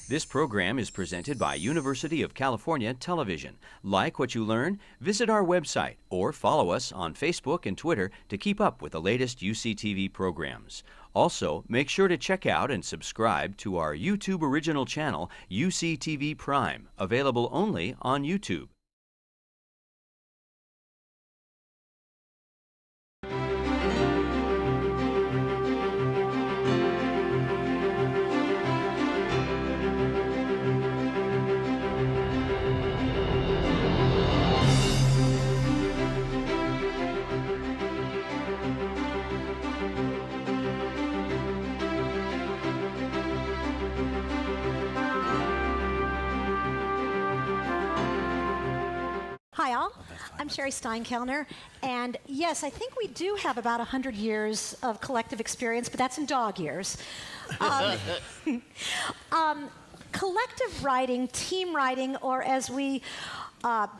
This program is presented by University of California Television. Like what you learn? Visit our website or follow us on Facebook and Twitter to keep up with the latest UCTV programs. Also, make sure to check out and subscribe to our YouTube original channel, UCTV Prime, available only on YouTube. Hi all, I'm Sherry Steinkellner, and yes, I think we do have about 100 years of collective experience, but that's in dog years. Collective writing, team writing, or as we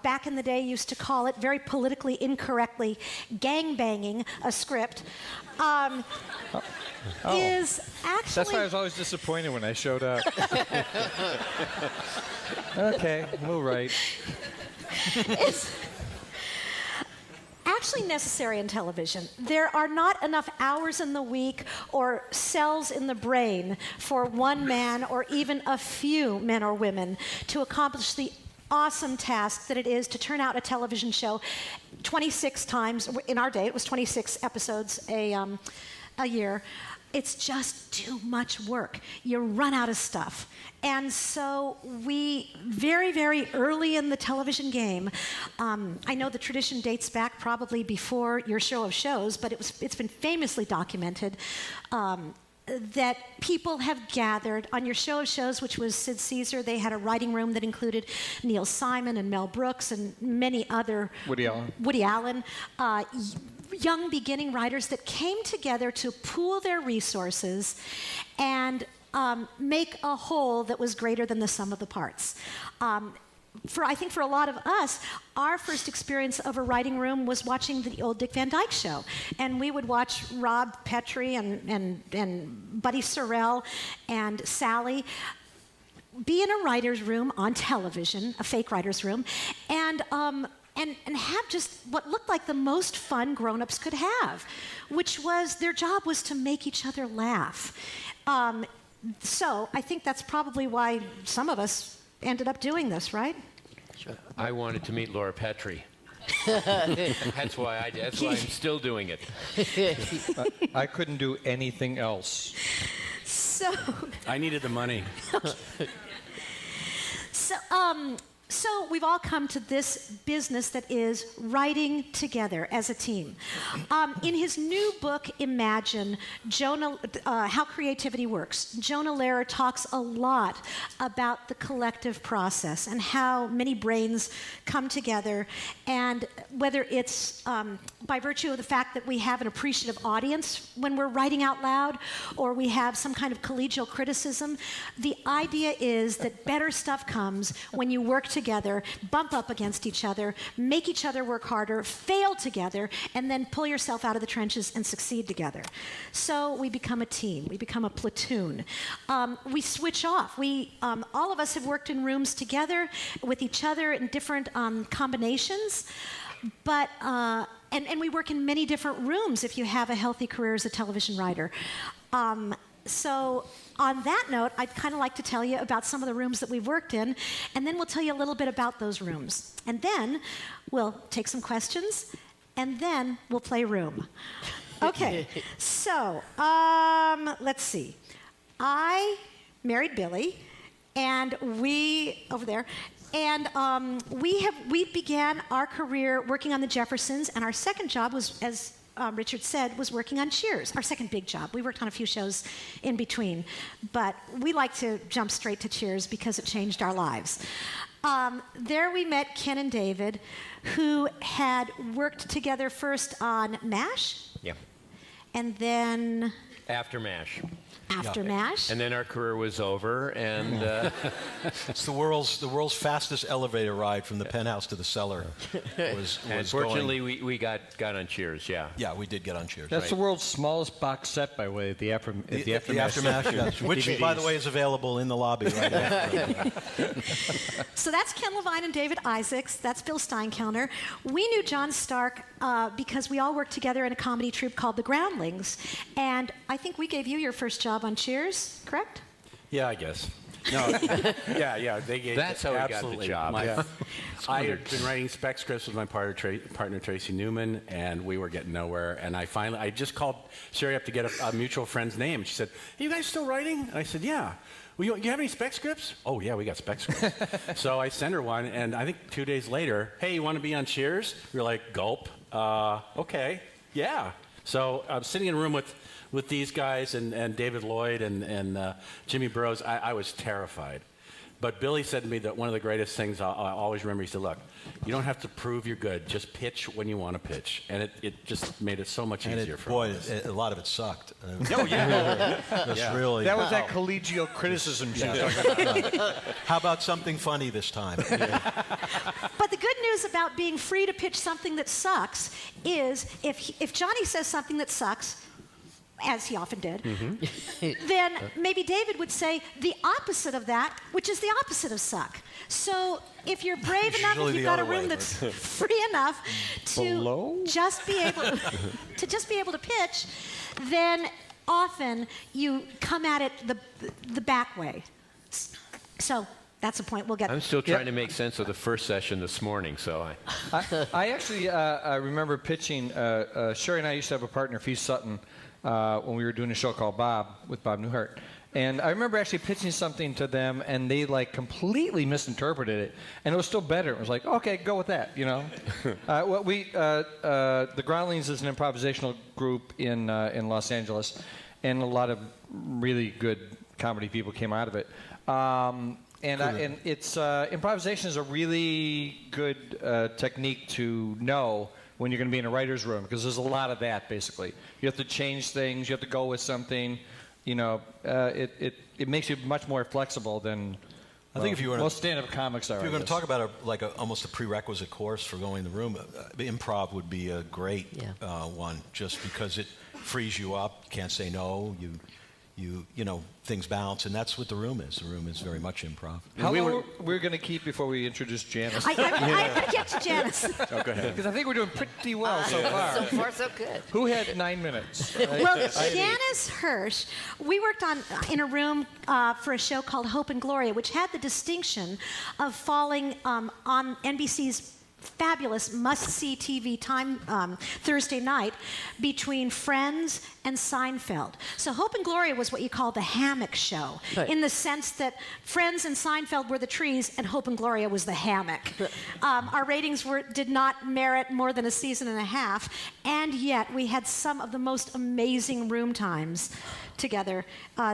back in the day used to call it very politically incorrectly, gang-banging a script, is actually... That's why I was always disappointed when I showed up. Okay, we'll write. It's actually necessary in television. There are not enough hours in the week or cells in the brain for one man or even a few men or women to accomplish the awesome task that it is to turn out a television show 26 times. In our day, it was 26 episodes a year. It's just too much work. You run out of stuff. And so we, very, very early in the television game, I know the tradition dates back probably before your show of shows, but it's been famously documented that people have gathered on your show of shows, which was Sid Caesar. They had a writing room that included Neil Simon and Mel Brooks and many other... Woody Allen. Young beginning writers that came together to pool their resources and make a whole that was greater than the sum of the parts. I think for a lot of us, our first experience of a writing room was watching the old Dick Van Dyke Show. And we would watch Rob Petrie and Buddy Sorrell and Sally be in a writer's room on television, a fake writer's room, and have just what looked like the most fun grown-ups could have, which was their job was to make each other laugh. So I think that's probably why some of us ended up doing this, right? Sure. I wanted to meet Laura Petrie. That's why I did. That's why I'm still doing it. I couldn't do anything else. So I needed the money. So we've all come to this business that is writing together as a team. In his new book, Imagine, How Creativity Works, Jonah Lehrer talks a lot about the collective process and how many brains come together, and whether it's by virtue of the fact that we have an appreciative audience when we're writing out loud, or we have some kind of collegial criticism. The idea is that better stuff comes when you work together, bump up against each other, make each other work harder, fail together, and then pull yourself out of the trenches and succeed together. So we become a team. We become a platoon. We switch off. All of us have worked in rooms together with each other in different combinations, but and we work in many different rooms if you have a healthy career as a television writer. So on that note, I'd kind of like to tell you about some of the rooms that we've worked in, and then we'll tell you a little bit about those rooms. And then we'll take some questions, and then we'll play room. Okay, so let's see. I married Billy, and we began our career working on the Jeffersons, and our second job was, as Richard said, was working on Cheers, our second big job. We worked on a few shows in between, but we like to jump straight to Cheers because it changed our lives. There we met Ken and David, who had worked together first on MASH. Yeah. And then... After MASH. after MASH. And then our career was over, and It's the world's fastest elevator ride from the penthouse to the cellar. Was fortunately we got on Cheers. Yeah. Yeah, we did get on Cheers. That's the world's smallest box set, by the way, the Aftermath. Yes, which, by the way, is available in the lobby right after. So that's Ken Levine and David Isaacs. That's Bill Steinkellner. We knew John Stark because we all worked together in a comedy troupe called The Groundlings. And I think we gave you your first job on Cheers, correct? Yeah, I guess. No, yeah. They gave That's how we got the absolutely. job. I had been writing spec scripts with my partner Tracy Newman, and we were getting nowhere. And I just called Sherry up to get a mutual friend's name. She said, "Are you guys still writing?" And I said, "Yeah." Well, you have any spec scripts? Oh, yeah, we got spec scripts. So I sent her one, and I think 2 days later, "Hey, you want to be on Cheers?" We were like, "Gulp. Okay, yeah." So I'm sitting in a room with these guys and David Lloyd and Jimmy Burrows. I was terrified. But Billy said to me that one of the greatest things I'll always remember, he said, "Look, you don't have to prove you're good. Just pitch when you want to pitch." And it just made it so much easier for us. Boy, a lot of it sucked. Oh, yeah. Really. That was that collegial criticism she was talking about. How about something funny this time? But the good news about being free to pitch something that sucks is if Johnny says something that sucks, as he often did, then maybe David would say the opposite of that, which is the opposite of suck. So if you're brave enough, if you've got a room that's free enough to just be able to pitch, then often you come at it the back way. So that's a point we'll get. I'm still trying to make sense of the first session this morning, so I actually I remember pitching. Sherry and I used to have a partner, Fee Sutton, when we were doing a show called Bob with Bob Newhart. And I remember actually pitching something to them, and they like completely misinterpreted it, and it was still better. It was like, okay, go with that, you know. The Groundlings is an improvisational group in Los Angeles, and a lot of really good comedy people came out of it. And it's improvisation is a really good technique to know when you're going to be in a writer's room, because there's a lot of that, basically. You have to change things. You have to go with something. You know, it makes you much more flexible than I think if you were most stand-up comics are. If you're going to talk about almost a prerequisite course for going in the room, improv would be a great one, just because it frees you up. You can't say no. You know, things bounce, and that's what the room is. The room is very much improv. How long we're going to keep before we introduce Janice? I'm going to get to Janice. Oh, go ahead. Because I think we're doing pretty well so far. So far, so good. Who had 9 minutes? Well, Janice Hirsch, we worked in a room for a show called Hope and Gloria, which had the distinction of falling on NBC's fabulous must-see TV time Thursday night between Friends and Seinfeld. So Hope and Gloria was what you call the hammock show, in the sense that Friends and Seinfeld were the trees and Hope and Gloria was the hammock. Our ratings did not merit more than a season and a half, and yet we had some of the most amazing room times together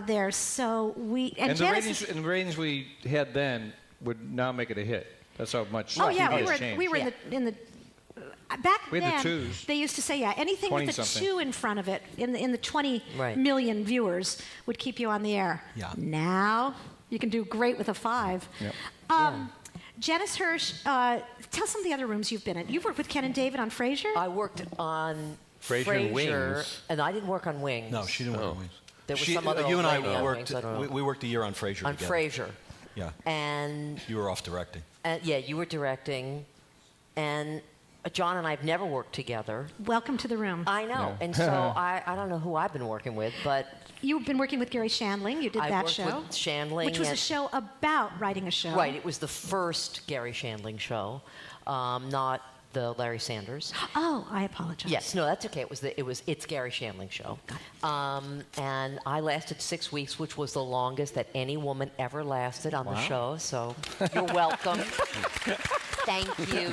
there. So the ratings we had then would now make it a hit. That's how much. Oh yeah, changed. we were in the back we had then. The twos. They used to say anything with a 2 in front of it in the 20 million viewers would keep you on the air. Yeah. Now you can do great with a 5. Yep. Janice Hirsch, tell some of the other rooms you've been in. You've worked with Ken and David on Frasier. I worked on Frasier and Wings. And I didn't work on Wings. No, she didn't work on Wings. There was some other you and I lady on worked. Wings, I don't know. We worked a year on Frasier on together. Frasier. Yeah. And you were off directing. Yeah, you were directing, and John and I have never worked together. Welcome to the room. I know, and so I don't know who I've been working with, but you've been working with Garry Shandling. You did that show. I worked with Shandling, which was a show about writing a show. Right. It was the first Garry Shandling show, not the Larry Sanders. Oh, I apologize. Yes, no, that's okay. It's Garry Shandling show, and I lasted 6 weeks, which was the longest that any woman ever lasted on the show. So you're welcome. Thank you.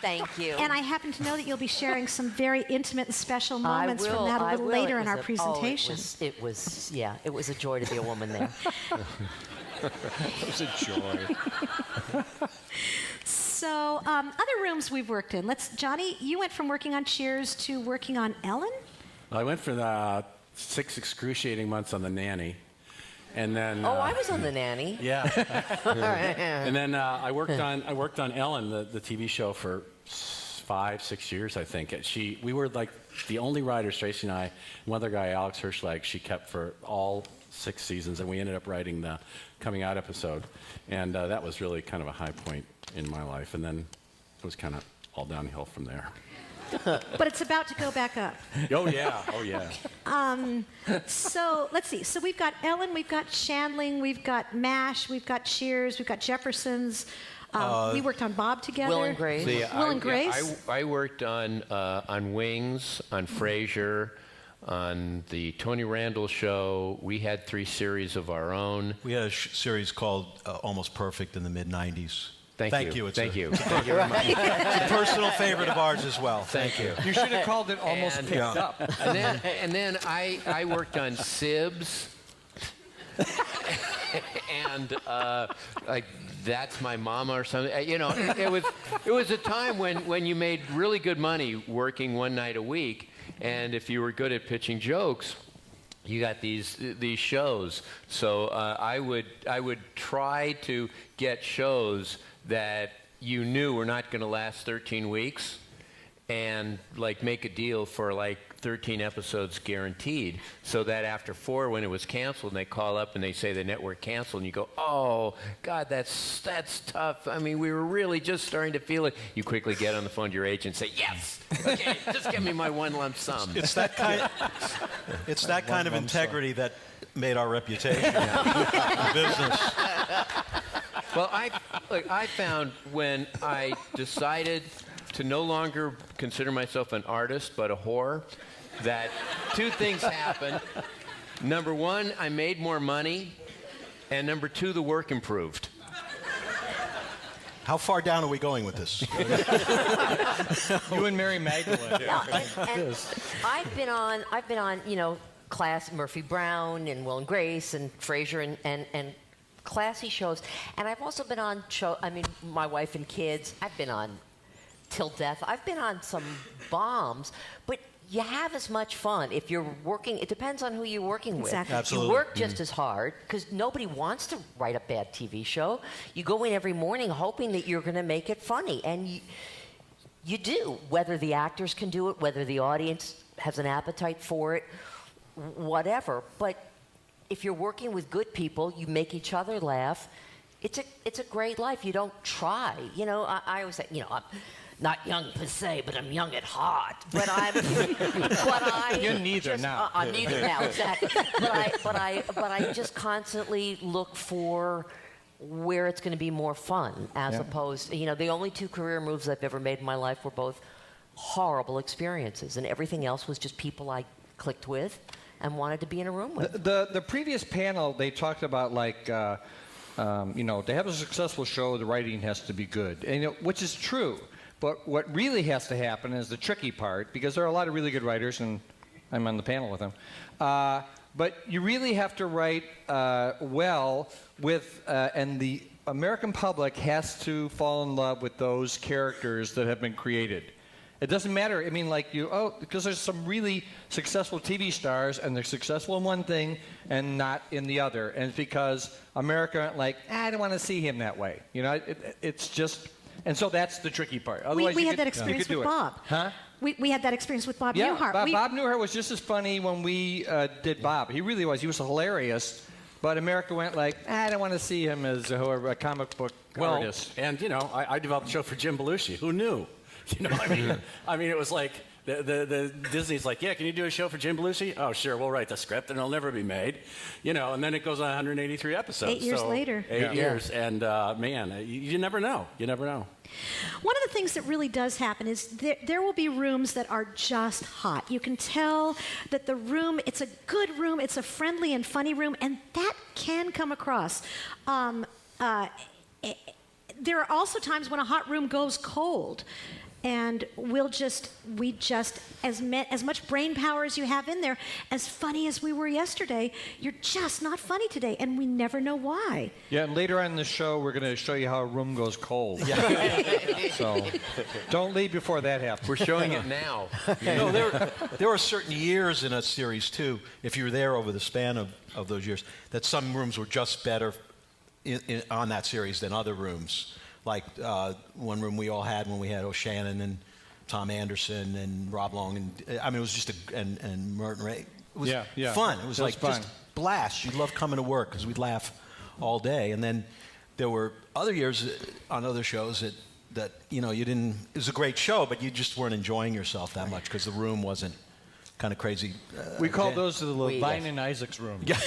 Thank you. And I happen to know that you'll be sharing some very intimate and special moments from that a little later in our presentation. It was a joy to be a woman there. It was a joy. So, other rooms we've worked in. Johnny, you went from working on Cheers to working on Ellen? I went from 6 excruciating months on The Nanny. And then I was on The Nanny. yeah. And then I worked on Ellen, the TV show, for 5-6 years, I think. We were like the only writers, Tracy and I, and one other guy, Alex Hirschlag, she kept for all 6 seasons, and we ended up writing the coming out episode. And that was really kind of a high point in my life. And then it was kind of all downhill from there. But it's about to go back up. Oh, yeah. Oh, yeah. So let's see. So we've got Ellen, we've got Shandling, we've got MASH, we've got Cheers, we've got Jeffersons. We worked on Bob together. Will and Grace. See, Will and Grace. I worked on Wings, on Frasier, on the Tony Randall Show. We had 3 series of our own. We had a series called Almost Perfect in the mid-'90s. Thank you. Thank you. Thank you very much. It's a personal favorite of ours as well. Thank you. You should have called it Almost Picked Up. And then I worked on Sibs. And like That's My Mama or something. You know, it was a time when you made really good money working one night a week, and if you were good at pitching jokes, you got these shows. So I would try to get shows that you knew were not going to last 13 weeks, and like make a deal for like 13 episodes guaranteed, so that after 4, when it was canceled, and they call up and they say the network canceled, and you go, oh God, that's tough. I mean, we were really just starting to feel it. You quickly get on the phone to your agent and say, yes, okay, just give me my one lump sum. It's that kind of integrity that made our reputation in business. Well, I found when I decided to no longer consider myself an artist but a whore, that 2 things happened. Number 1, I made more money, and number 2, the work improved. How far down are we going with this? You and Mary Magdalene. And I've been on, you know, class Murphy Brown and Will and Grace and Frasier and classy shows, and I've also been on My Wife and Kids. I've been on Till Death. I've been on some bombs, but you have as much fun if you're working. It depends on who you're working with. Exactly. Absolutely. You work just as hard because nobody wants to write a bad TV show. You go in every morning hoping that you're going to make it funny, and you do, whether the actors can do it, whether the audience has an appetite for it, whatever. But if you're working with good people, you make each other laugh. It's a great life. You don't try. You know, I always say, you know, I'm not young per se, but I'm young at heart. But You're neither now. I'm neither now, exactly. But I just constantly look for where it's going to be more fun, as opposed. You know, the only 2 career moves I've ever made in my life were both horrible experiences, and everything else was just people I clicked with and wanted to be in a room with. The previous panel, they talked about like, you know, to have a successful show, the writing has to be good, and, you know, which is true. But what really has to happen is the tricky part, because there are a lot of really good writers, and I'm on the panel with them. But you really have to write well with, and the American public has to fall in love with those characters that have been created. It doesn't matter. I mean, like because there's some really successful TV stars, and they're successful in one thing and not in the other. And it's because America, like, I don't want to see him that way. You know, it's just, and so that's the tricky part. Otherwise, we had that experience with Bob. Huh? We had that experience with Bob Yeah, Newhart. Bob Newhart was just as funny when we did Bob. He really was. He was hilarious. But America went like, I don't want to see him as a comic book artist. And, you know, I developed a show for Jim Belushi. Who knew? You know, I mean, it was like the Disney's like, yeah, can you do a show for Jim Belushi? Oh, sure, we'll write the script, and it'll never be made. You know, and then it goes on 183 episodes. 8 years later. 8 years, and man, you never know. You never know. One of the things that really does happen is there will be rooms that are just hot. You can tell that the room, it's a good room, it's a friendly and funny room, and that can come across. There are also times when a hot room goes cold. and we just as much brain power as you have in there, as funny as we were yesterday, you're just not funny today, and we never know why. Yeah, and later on in the show, we're going to show you how a room goes cold. So don't leave before that happens. We're showing it now. No, there are certain years in a series, too, if you were there over the span of those years, that some rooms were just better on that series than other rooms. Like one room we all had when we had O'Shannon and Tom Anderson and Rob Long, and I mean, it was just and Merton Ray. It was fun. It was like fun. just blast. You'd love coming to work because we'd laugh all day. And then there were other years on other shows that you know, you didn't. It was a great show, but you just weren't enjoying yourself that much because the room wasn't kind of crazy. We called those the Levine and Isaac's room. Yeah.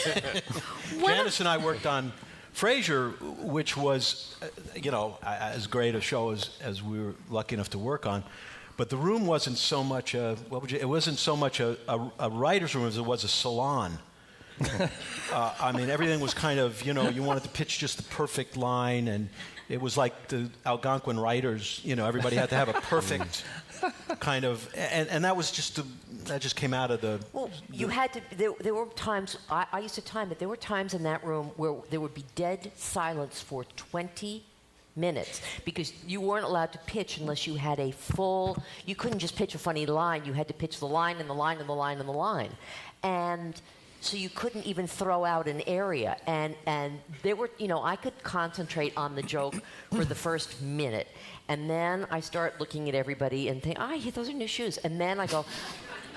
Janice and I worked on Frasier, which was, you know, as great a show as we were lucky enough to work on, but the room wasn't so much it wasn't so much a writer's room as it was a salon. I mean, everything was kind of, you know, you wanted to pitch just the perfect line, and it was like the Algonquin writers, you know, everybody had to have a perfect kind of, and that was just that just came out of the. Well, you had to. There were times I used to time it. There were times in that room where there would be dead silence for 20 minutes because you weren't allowed to pitch unless you had a full. You couldn't just pitch a funny line. You had to pitch the line and the line and the line and the line, and so you couldn't even throw out an area. And there were, you know, I could concentrate on the joke for the first minute. And then I start looking at everybody and think, those are new shoes. And then I go,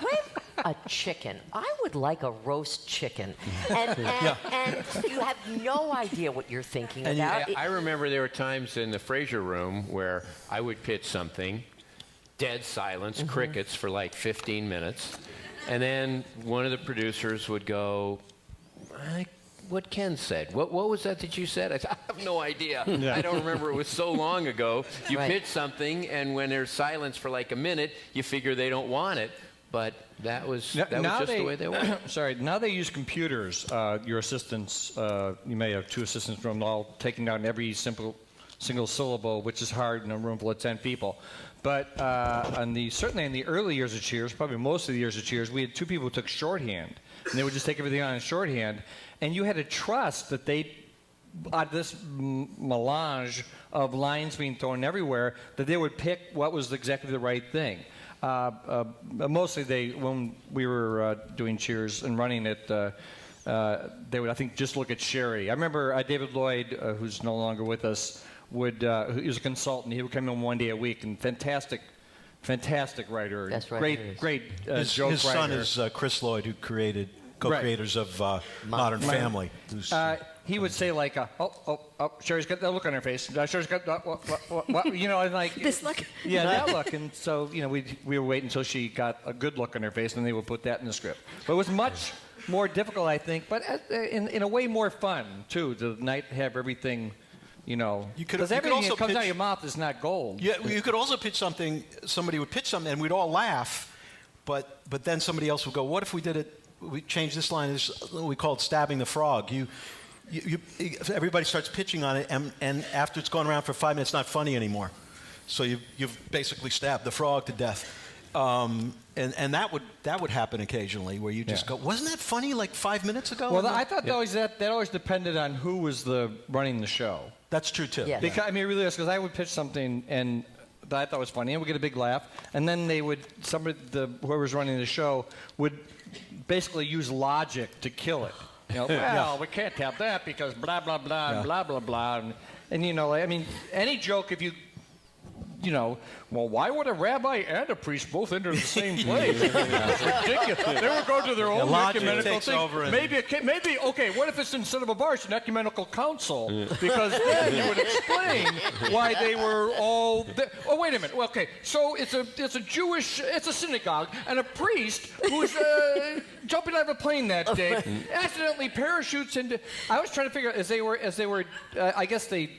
wait, a chicken. I would like a roast chicken. And you have no idea what you're thinking about. I remember there were times in the Frasier room where I would pitch something, dead silence, crickets for like 15 minutes. And then one of the producers would go, what Ken said. What was that you said? I said, I have no idea. Yeah. I don't remember. It was so long ago. You pitch something, and when there's silence for like a minute, you figure they don't want it. But that was just the way they were. Sorry, now they use computers. Your assistants, you may have two assistants from all taking down every single syllable, which is hard in a room full of 10 people. But certainly in the early years of Cheers, probably most of the years of Cheers, we had two people who took shorthand, and they would just take everything on in shorthand, and you had to trust that this melange of lines being thrown everywhere, that they would pick what was exactly the right thing. Mostly when we were doing Cheers and running it, they would, I think, just look at Sherry. I remember David Lloyd, who's no longer with us, he was a consultant. He would come in one day a week, and fantastic writer. That's right. Great joke writer. His son is Chris Lloyd, who co-creators of Modern Family. He would say like, Sherry's got that look on her face. Sherry's got what, you know, and like this look. Yeah, that look. And so, you know, we were waiting until she got a good look on her face, and they would put that in the script. But it was much more difficult, I think, but in a way more fun too. To have everything. You know, because everything that comes out of your mouth is not gold. Yeah, you could also pitch something. Somebody would pitch something, and we'd all laugh, but then somebody else would go, "What if we did it? We changed this line. We call it stabbing the frog." Everybody starts pitching on it, and after it's gone around for 5 minutes, it's not funny anymore. So you've basically stabbed the frog to death. And that would happen occasionally, where you just go, "Wasn't that funny like 5 minutes ago?" Well, I thought that always depended on who was running the show. That's true too. Yeah. Because, I mean, it really is, because I would pitch something and that I thought was funny, and we'd get a big laugh, and then whoever's running the show would basically use logic to kill it. You know, we can't have that because blah blah blah and blah blah blah, and you know, I mean, any joke if you know, well, why would a rabbi and a priest both enter the same place? It's ridiculous. They would go to their own ecumenical thing. Maybe, okay, what if it's instead of a bar, it's an ecumenical council? Because then you would explain why they were all there. Oh, wait a minute. Well, okay, so it's a synagogue, and a priest who's jumping out of a plane that day accidentally parachutes into. I was trying to figure out as they were. I guess they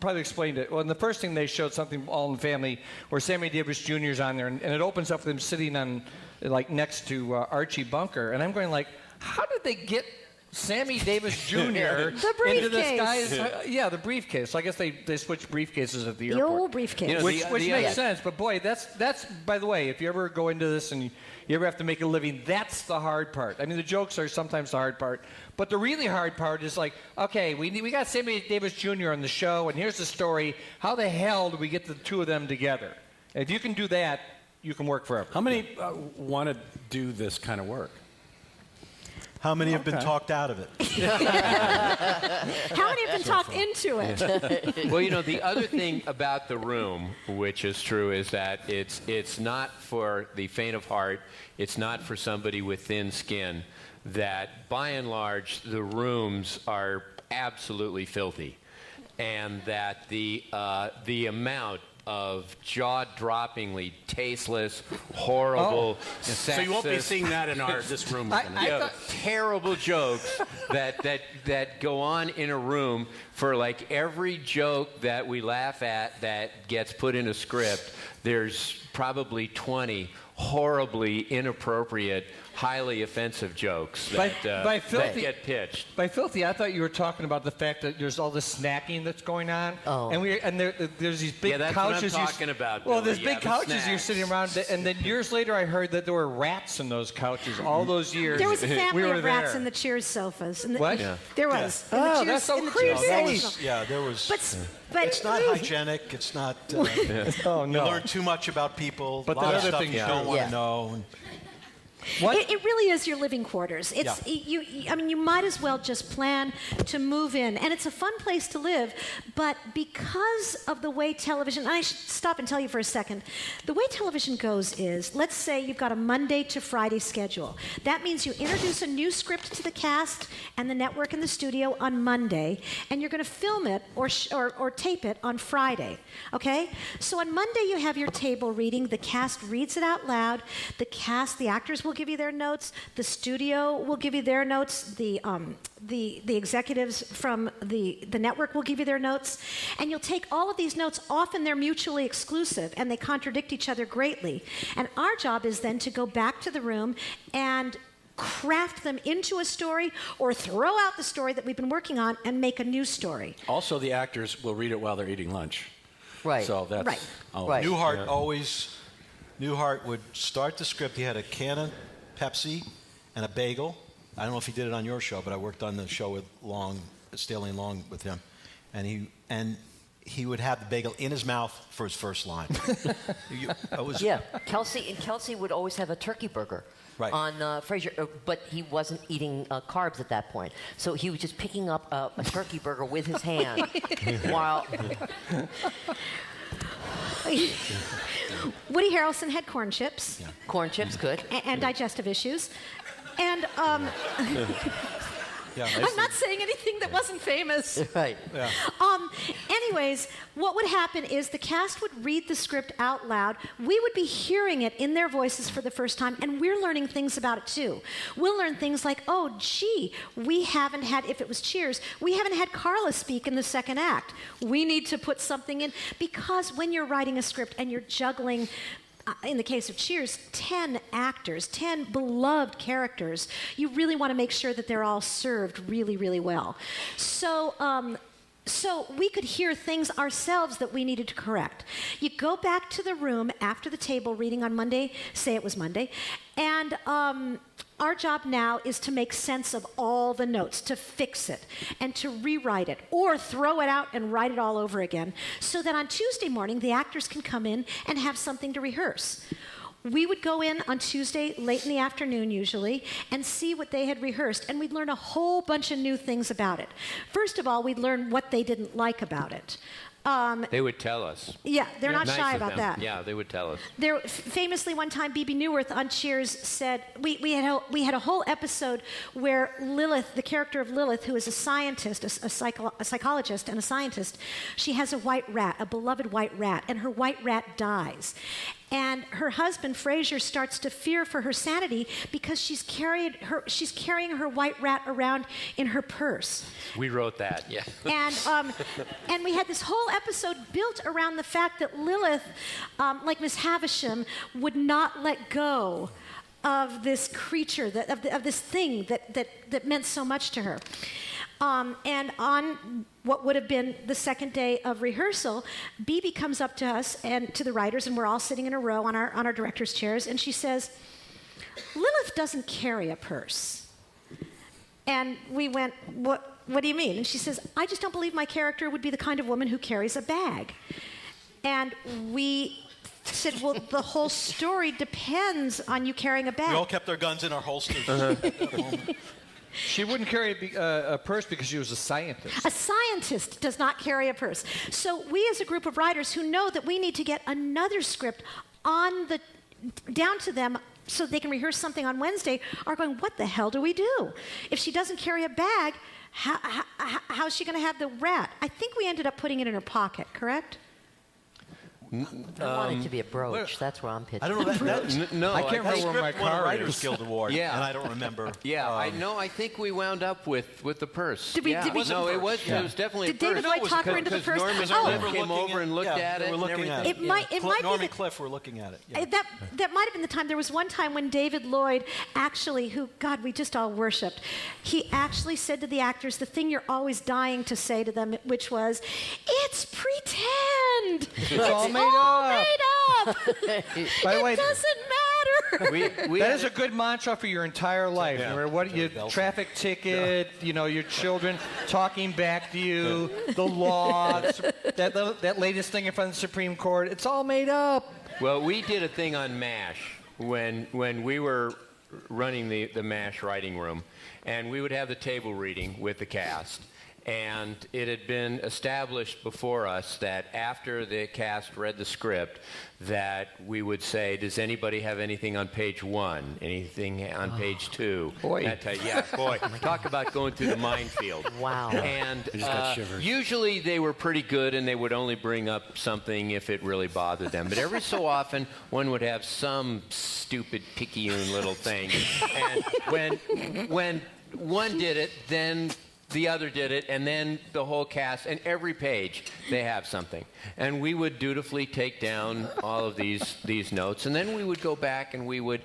probably explained it. Well, and the first thing they showed something All in the Family where Sammy Davis Jr.'s on there, and it opens up with him sitting on, like, next to Archie Bunker, and I'm going like, how did they get Sammy Davis Jr. The into this briefcase. guy's the briefcase. So I guess they switched briefcases at the The airport. old briefcase. You know, Which the makes sense, but boy, that's by the way, if you ever go into this and you ever have to make a living, that's the hard part. I mean, the jokes are sometimes the hard part, but the really hard part is like, okay, we got Sammy Davis Jr. on the show, and here's the story. How the hell do we get the two of them together? And if you can do that, you can work forever. How many want to do this kind of work? How many have been talked out of it? How many have been talked into it? Well, you know, the other thing about the room, which is true, is that it's not for the faint of heart. It's not for somebody with thin skin. That by and large, the rooms are absolutely filthy, and that the amount of jaw-droppingly tasteless, horrible, sexist, So you won't be seeing that in this room. terrible jokes that go on in a room. For like every joke that we laugh at that gets put in a script, there's probably 20 horribly inappropriate, highly offensive jokes that get pitched. By filthy, I thought you were talking about the fact that there's all this snacking that's going on. Oh. And there's these big that's couches. what I'm talking about, Well, Billy. there's big the couches you're snacks. sitting around, and then years later I heard that there were rats in those couches all those years. There was a family we were of rats there. in the Cheers sofas. What? Yeah. There was. Yeah. In the Oh, Cheers, that's so in the creepy. Cheers That section. was, there was. But It's not hygienic. It's not. Oh, no. You learn too much about people. But a lot the of other stuff thing- you don't want Yeah. to know. It really is your living quarters. It's I mean, you might as well just plan to move in, and it's a fun place to live. But because of the way television, and I should stop and tell you for a second, the way television goes is, let's say you've got a Monday to Friday schedule. That means you introduce a new script to the cast and the network and the studio on Monday, and you're going to film it or tape it on Friday. Okay? So on Monday you have your table reading. The cast reads it out loud. The actors will give you their notes. The studio will give you their notes. The executives from the network will give you their notes. And you'll take all of these notes. Often they're mutually exclusive and they contradict each other greatly. And our job is then to go back to the room and craft them into a story or throw out the story that we've been working on and make a new story. Also, the actors will read it while they're eating lunch. Right. So that's Right. Right. Newhart would start the script. He had a can of Pepsi and a bagel. I don't know if he did it on your show, but I worked on the show with Staley and Long with him, and he would have the bagel in his mouth for his first line. Kelsey would always have a turkey burger. Right. On Frasier, but he wasn't eating carbs at that point. So he was just picking up a turkey burger with his hand while... Woody Harrelson had corn chips. Yeah. Corn chips, good. And digestive issues. And Yeah, I'm not saying anything that wasn't famous. Right. Yeah. Anyways, what would happen is the cast would read the script out loud. We would be hearing it in their voices for the first time, and we're learning things about it too. We'll learn things like, oh, gee, we haven't had, if it was Cheers, we haven't had Carla speak in the second act. We need to put something in, because when you're writing a script and you're juggling, in the case of Cheers, 10 actors, 10 beloved characters, you really want to make sure that they're all served really, really well. So we could hear things ourselves that we needed to correct. You go back to the room after the table reading on Monday, say it was Monday, and our job now is to make sense of all the notes, to fix it, and to rewrite it, or throw it out and write it all over again, so that on Tuesday morning, the actors can come in and have something to rehearse. We would go in on Tuesday, late in the afternoon usually, and see what they had rehearsed, and we'd learn a whole bunch of new things about it. First of all, we'd learn what they didn't like about it. They would tell us. Yeah, they're not Nice shy of about them. that. Yeah, they would tell us. There, famously, one time, Bebe Neuwirth on Cheers said we had a whole episode where Lilith, the character of Lilith, who is a scientist, a psychologist and a scientist, she has a white rat, a beloved white rat, and her white rat dies. And her husband, Frasier, starts to fear for her sanity because she's carrying her white rat around in her purse. We wrote that, yeah. And we had this whole episode built around the fact that Lilith, like Miss Havisham, would not let go of this creature, of this thing that meant so much to her. And on what would have been the second day of rehearsal, Bibi comes up to us and to the writers, and we're all sitting in a row on our director's chairs, and she says, "Lilith doesn't carry a purse." And we went, what do you mean? And she says, "I just don't believe my character would be the kind of woman who carries a bag." And we said, "Well, the whole story depends on you carrying a bag." We all kept our guns in our holsters. She wouldn't carry a purse because she was a scientist. A scientist does not carry a purse. So we as a group of writers who know that we need to get another script down to them so they can rehearse something on Wednesday are going, what the hell do we do? If she doesn't carry a bag, how's she going to have the rat? I think we ended up putting it in her pocket, correct? I want it to be a brooch. That's where I'm pitching. I don't know. No, I can't remember where my Script won a car Writers is. Guild Award. Yeah. And I don't remember. Yeah, I know. I think we wound up with the purse. Did we- yeah. did we- No, it was definitely Did a purse. David Lloyd talk her into the purse? Norman Oh. came over and looked at it. We're looking at It might be Norman the- Cliff were looking at it. Yeah. That might have been the time. There was one time when David Lloyd actually, who, God, we just all worshipped, he actually said to the actors the thing you're always dying to say to them, which was, "It's pretend. It's all made up." By the way, It doesn't matter. that is a good mantra for your entire life. No matter what your traffic ticket, your children talking back to you, the law, that latest thing in front of the Supreme Court. It's all made up. Well, we did a thing on MASH when we were running the MASH writing room, and we would have the table reading with the cast. And it had been established before us that after the cast read the script, that we would say, "Does anybody have anything on page 1? Anything on page 2?" Boy. Yeah, boy. Talk about going through the minefield. Wow. And just got shivers. usually they were pretty good, and they would only bring up something if it really bothered them. But every so often, one would have some stupid, picayune little thing. And when one did it, then the other did it, and then the whole cast, and every page they have something. And we would dutifully take down all of these notes, and then we would go back and we would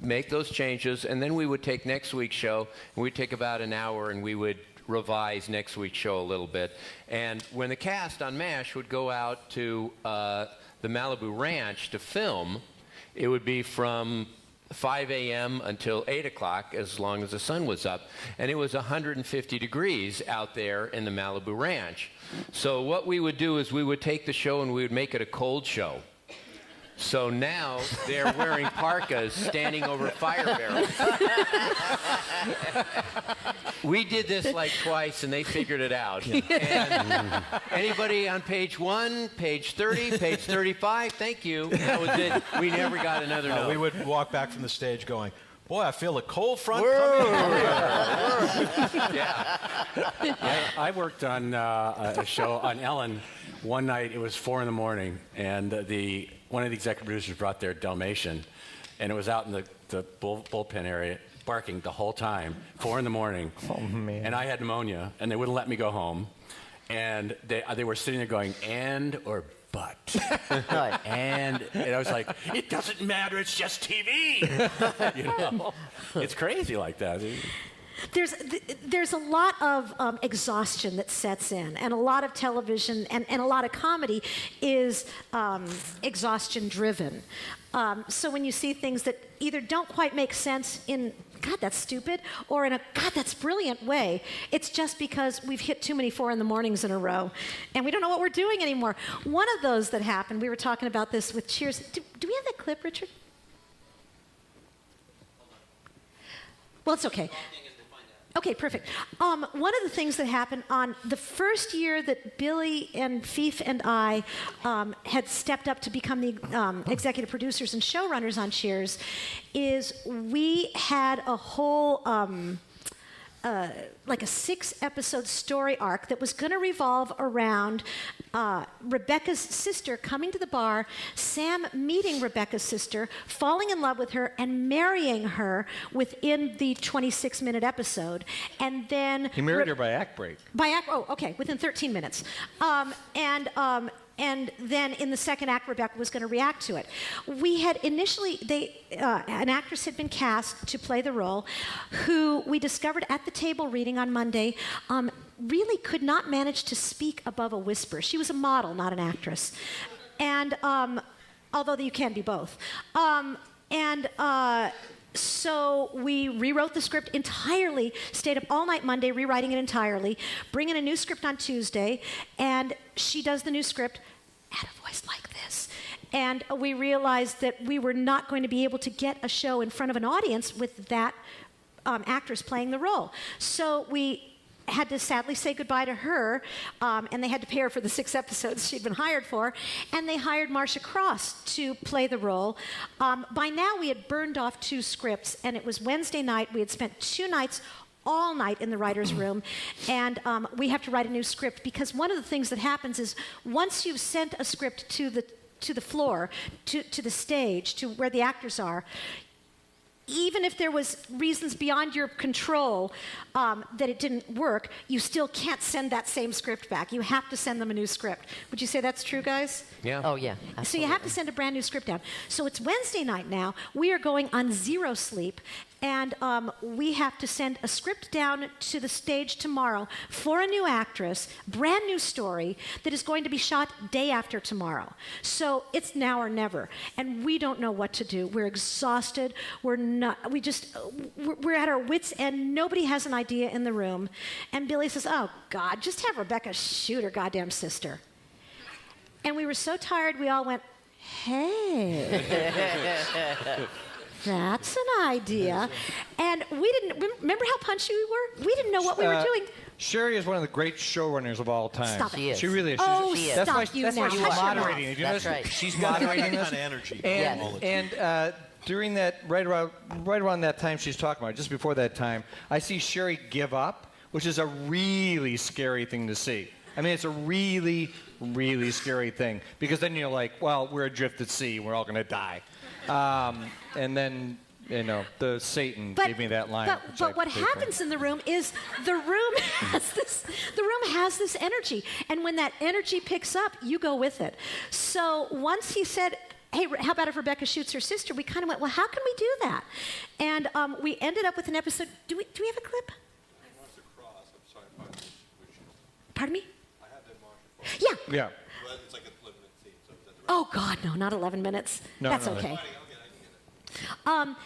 make those changes, and then we would take next week's show, and we'd take about an hour, and we would revise next week's show a little bit. And when the cast on MASH would go out to the Malibu Ranch to film, it would be from 5 a.m. until 8 o'clock, as long as the sun was up. And it was 150 degrees out there in the Malibu Ranch. So what we would do is we would take the show and we would make it a cold show. So now they're wearing parkas standing over fire barrels. We did this like twice, and they figured it out. And anybody on page 1, page 30, page 35, thank you. That was it. We never got another note. We would walk back from the stage going, "Boy, I feel a cold front coming." I worked on a show on Ellen. One night, it was 4 in the morning, and one of the executive producers brought their Dalmatian, and it was out in the bullpen area, barking the whole time, 4 in the morning. Oh, man. And I had pneumonia, and they wouldn't let me go home. And they were sitting there going, "And or but." and I was like, "It doesn't matter, it's just TV." It's crazy like that. There's a lot of exhaustion that sets in, and a lot of television and a lot of comedy is exhaustion driven. So when you see things that either don't quite make sense in, "God, that's stupid," or in a, "God, that's brilliant" way, it's just because we've hit too many 4 in the mornings in a row, and we don't know what we're doing anymore. One of those that happened, we were talking about this with Cheers. Do we have that clip, Richard? Well, it's okay. Okay, perfect. One of the things that happened on the first year that Billy and Fief and I had stepped up to become the executive producers and showrunners on Cheers is we had a whole like a 6-episode story arc that was going to revolve around Rebecca's sister coming to the bar, Sam meeting Rebecca's sister, falling in love with her, and marrying her within the 26-minute episode. And then He married her by act break. within 13 minutes. and then in the second act, Rebecca was going to react to it. We had initially, an actress had been cast to play the role, who we discovered at the table reading on Monday, really could not manage to speak above a whisper. She was a model, not an actress. And although you can be both. So we rewrote the script entirely, stayed up all night Monday rewriting it entirely, bring in a new script on Tuesday, and she does the new script at a voice like this. And we realized that we were not going to be able to get a show in front of an audience with that actress playing the role. So we had to sadly say goodbye to her, and they had to pay her for the 6 episodes she'd been hired for, and they hired Marcia Cross to play the role. By now, we had burned off 2 scripts, and it was Wednesday night. We had spent 2 nights all night in the writer's room, and we have to write a new script, because one of the things that happens is once you've sent a script to the floor, to the stage, to where the actors are, even if there was reasons beyond your control that it didn't work, you still can't send that same script back. You have to send them a new script. Would you say that's true, guys? Yeah. Oh, yeah. Absolutely. So you have to send a brand new script down. So it's Wednesday night now. We are going on 0 sleep, and we have to send a script down to the stage tomorrow for a new actress, brand new story that is going to be shot day after tomorrow. So it's now or never, and we don't know what to do. We're exhausted. We're at our wits' end. Nobody has an idea in the room. And Billy says, "Oh God, just have Rebecca shoot her goddamn sister." And we were so tired, we all went, "Hey." That's an idea. And we didn't, remember how punchy we were? We didn't know what we were doing. Sherry is one of the great showrunners of all time. Stop it. She is. She really is. Oh, She's, stop that's you why, now. That's why she's Hush your moderating. mouth. Have you That's noticed? right. She's Got that moderating kind this. of energy. And, all the time. and during that, right around that time she's talking about, just before that time, I see Sherry give up, which is a really scary thing to see. I mean, it's a really, really scary thing, because then you're like, well, we're adrift at sea, we're all going to die. And then, you know, the Satan gave me that line. But what happens in the room is the room has this energy, and when that energy picks up, you go with it. So once he said, "Hey, how about if Rebecca shoots her sister?" we kind of went, "Well, how can we do that?" And we ended up with an episode. Do we have a clip? Pardon me? I have the Marcia. Yeah. Yeah. It's like a limited scene. Oh God, no, not 11 minutes. That's okay.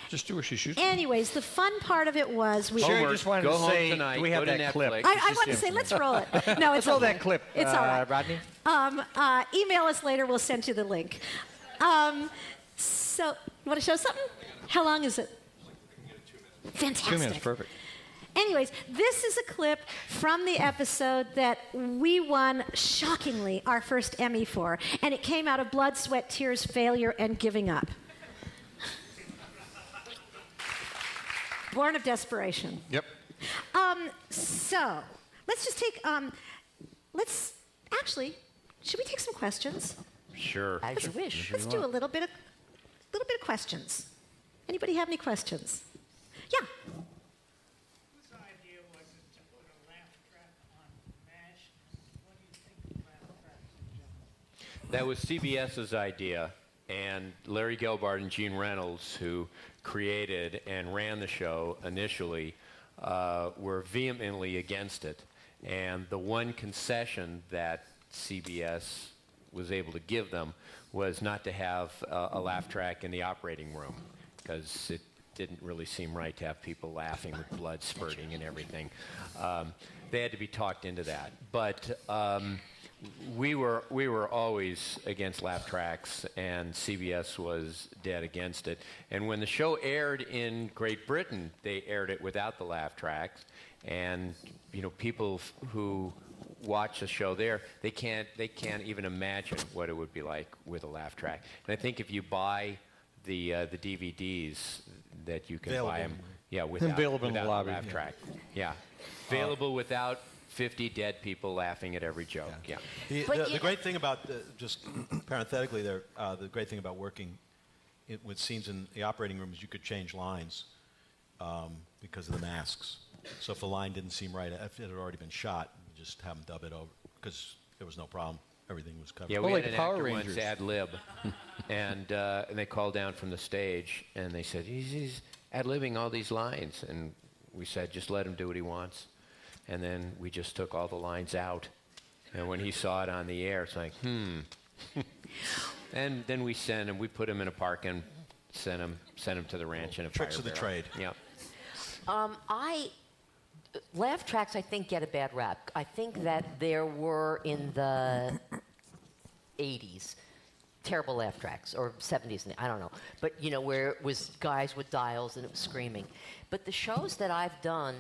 Just do what she shoots. Anyways, the fun part of it was we. Sherry just wanted Go to home say, tonight, do we have go to that clip? Netflix. I want to say, let's roll it. No, it's Let's roll okay. that clip, It's all right. Rodney. Email us later. We'll send you the link. So, you want to show something? How long is it? Fantastic. 2 minutes, perfect. Anyways, this is a clip from the episode that we won, shockingly, our first Emmy for. And it came out of blood, sweat, tears, failure, and giving up. Born of desperation. Yep. So, let's just take, actually, should we take some questions? Sure. As you wish. Let's do a little bit of questions. Anybody have any questions? Yeah. Whose idea was it to put a laugh track on MASH? What do you think of laugh tracks in general? That was CBS's idea, and Larry Gelbart and Gene Reynolds, who created and ran the show initially, were vehemently against it. And the one concession that CBS was able to give them was not to have a laugh track in the operating room, because it didn't really seem right to have people laughing with blood spurting and everything. They had to be talked into that. But we were always against laugh tracks, and CBS was dead against it. And when the show aired in Great Britain, they aired it without the laugh tracks. And people who watch the show there, they can't even imagine what it would be like with a laugh track. And I think if you buy the DVDs, that you can buy them, without Available in the lobby, laugh yeah. track, available without 50 dead people laughing at every joke. Yeah. The great thing about, just parenthetically there, the great thing about working with scenes in the operating room is you could change lines because of the masks. So if the line didn't seem right, if it had already been shot, you just have them dub it over, because there was no problem. everything was covered. Yeah, Well, we like had an Power actor Rangers. once ad lib, and they called down from the stage, and they said, he's ad libbing all these lines. And we said, just let him do what he wants. And then we just took all the lines out. And when he saw it on the air, it's like, And then we put him in a park and sent him to the ranch in a Tricks fire of the barrel. trade. Yeah. Laugh tracks, I think, get a bad rap. I think that there were in the 80s terrible laugh tracks, or 70s, I don't know. But, where it was guys with dials and it was screaming. But the shows that I've done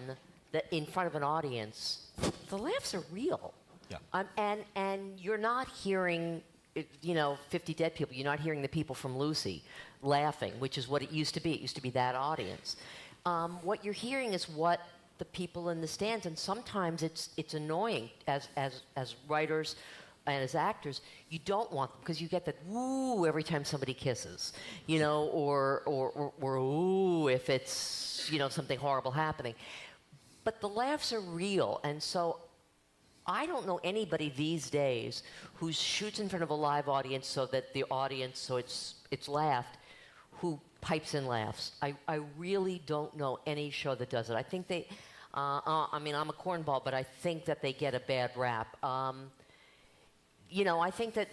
that in front of an audience, the laughs are real. Yeah. And you're not hearing, 50 dead people. You're not hearing the people from Lucy laughing, which is what it used to be. It used to be that audience. What you're hearing is what the people in the stands, and sometimes it's annoying as writers and as actors. You don't want them because you get that woo every time somebody kisses, or ooh if it's something horrible happening. But the laughs are real, and so I don't know anybody these days who shoots in front of a live audience so that the audience, so it's laughed, who pipes in laughs. I really don't know any show that does it. I think they, I'm a cornball, but I think that they get a bad rap. I think that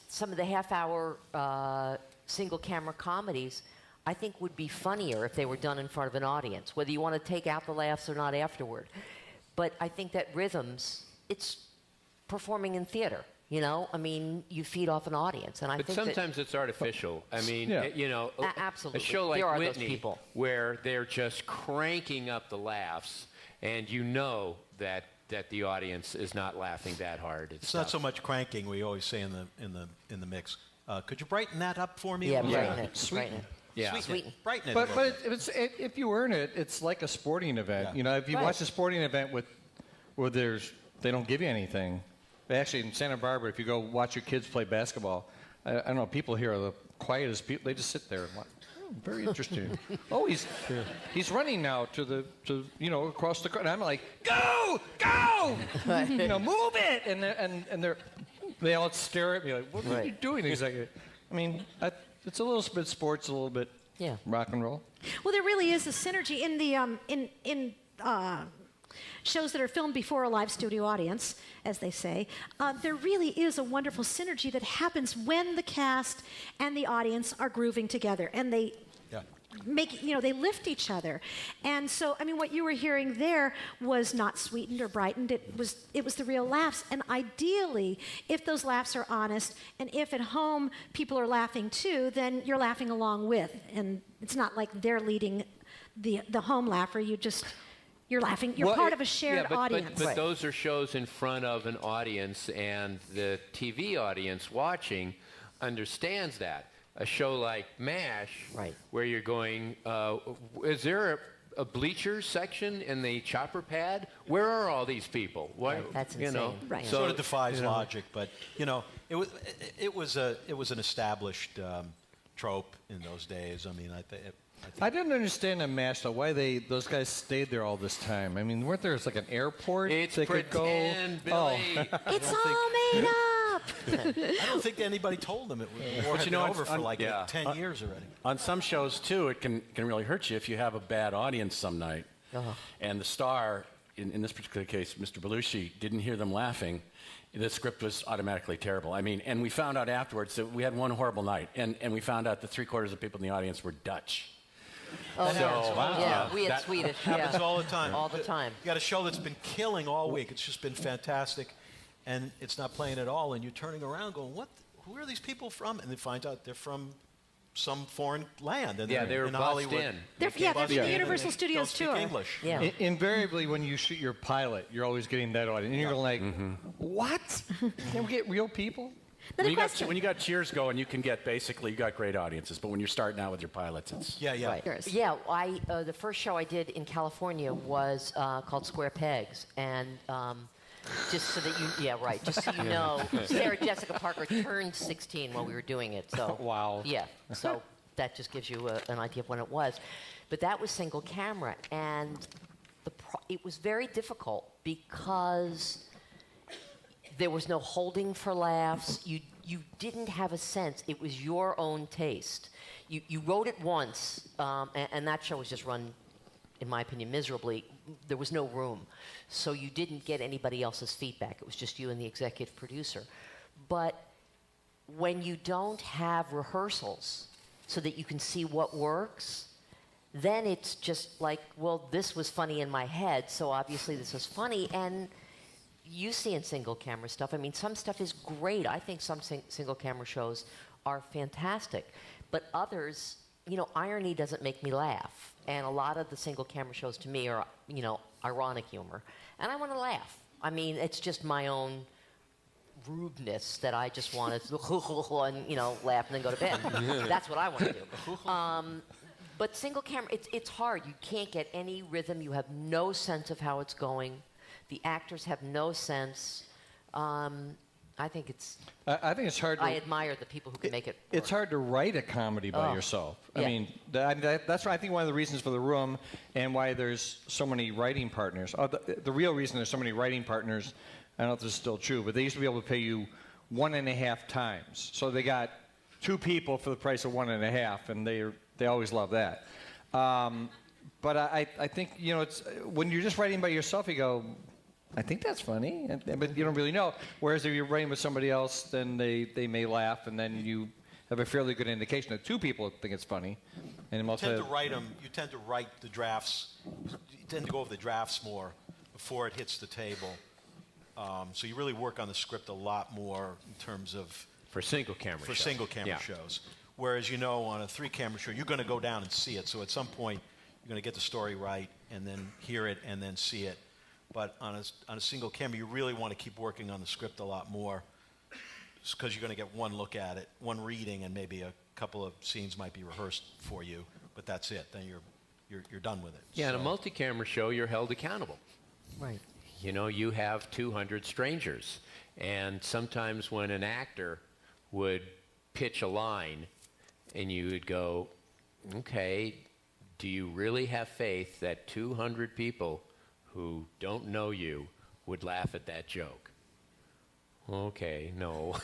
some of the half-hour single-camera comedies, I think would be funnier if they were done in front of an audience, whether you want to take out the laughs or not afterward. But I think that Rhythms, it's performing in theater. You feed off an audience, and But sometimes it's artificial. absolutely. A show like there are Whitney, those people where they're just cranking up the laughs, and that the audience is not laughing that hard. It's not so much cranking. We always say in the mix. Could you brighten that up for me? Yeah, brighten it. Sweeten it. Yeah. Sweeten. Brighten it. But if you earn it, it's like a sporting event. Yeah. If you Right. watch a sporting event where they don't give you anything. Actually, in Santa Barbara, if you go watch your kids play basketball, I don't know, people here are the quietest people. They just sit there and watch. Oh, very interesting. He's running now to across the court. And I'm like, go, move it, and they all stare at me like, what are you doing exactly? It's a little bit sports, a little bit rock and roll. Well, there really is a synergy in the shows that are filmed before a live studio audience, as they say. There really is a wonderful synergy that happens when the cast and the audience are grooving together, and they they lift each other. And so, what you were hearing there was not sweetened or brightened. It was the real laughs. And ideally, if those laughs are honest, and if at home people are laughing too, then you're laughing along with. And it's not like they're leading the home laugher. You're laughing. You're part of a shared audience. But those are shows in front of an audience, and the TV audience watching understands that. A show like MASH, where you're going, is there a bleachers section in the chopper pad? Where are all these people? That's insane. Right. Sort of defies logic, but it was an established trope in those days. I didn't understand in MASH though why those guys stayed there all this time. Weren't there like an airport it's they could go? Billy. It's all made up. I don't think anybody told them it was over for 10 years already. On some shows, too, it can really hurt you if you have a bad audience some night. And the star, in this particular case, Mr. Belushi, didn't hear them laughing. The script was automatically terrible. And we found out afterwards that we had one horrible night, and we found out that 3/4 of people in the audience were Dutch. Oh, yeah, we had Swedish. Happens all the time. All the time. You got a show that's been killing all week. It's just been fantastic, and it's not playing at all. And you're turning around, going, "What? Who are these people from?" And they find out they're from some foreign land. And they were in bussed Hollywood. in. They're from the Universal Studios don't speak tour. English. Yeah. Invariably, when you shoot your pilot, you're always getting that audience, and you're like, "What? Can we get real people?" Then When you got Cheers going, you got great audiences. But when you're starting out with your pilots, it's Right. Yeah, the first show I did in California was called Square Pegs, and just so that just so you know, Sarah Jessica Parker turned 16 while we were doing it. So Wow. Yeah, so that just gives you an idea of when it was. But that was single camera, and it was very difficult because There was no holding for laughs. You didn't have a sense. It was your own taste. You wrote it once, and that show was just run, in my opinion, miserably. There was no room. So you didn't get anybody else's feedback. It was just you and the executive producer. But when you don't have rehearsals so that you can see what works, then it's just like, well, this was funny in my head, so obviously this was funny. And you see in single camera stuff, I mean, some stuff is great. I think some single camera shows are fantastic. But others, you know, irony doesn't make me laugh. And a lot of the single camera shows to me are, you know, ironic humor. And I want to laugh. I mean, it's just my own rudeness that I just want to and, you know, laugh and then go to bed. That's what I want to do. But single camera, it's hard. You can't get any rhythm. You have no sense of how it's going. The actors have no sense. I think it's hard. I admire the people who can make it work. It's hard to write a comedy by yourself. Yeah. I mean, that's I think one of the reasons for The Room and why there's so many writing partners. The real reason there's so many writing partners, I don't know if this is still true, but they used to be able to pay you 1.5 times. So they got 2 people for the price of 1.5, and they always love that. But I think, you know, it's when you're just writing by yourself, you go, I think that's funny, but you don't really know. Whereas if you're writing with somebody else, then they may laugh, and then you have a fairly good indication that 2 people think it's funny. And You tend to write the drafts. You tend to go over the drafts more before it hits the table. So you really work on the script a lot more in terms of For single camera shows. Whereas, you know, on a 3-camera show, you're going to go down and see it. So at some point, you're going to get the story right, and then hear it, and then see it. But on a single camera, you really want to keep working on the script a lot more, because you're going to get one look at it, one reading, and maybe a couple of scenes might be rehearsed for you. But that's it. Then you're done with it. Yeah, in a multi-camera show, you're held accountable. Right. You know, you have 200 strangers, and sometimes when an actor would pitch a line, and you would go, okay, do you really have faith that 200 people who don't know you would laugh at that joke? Okay, no.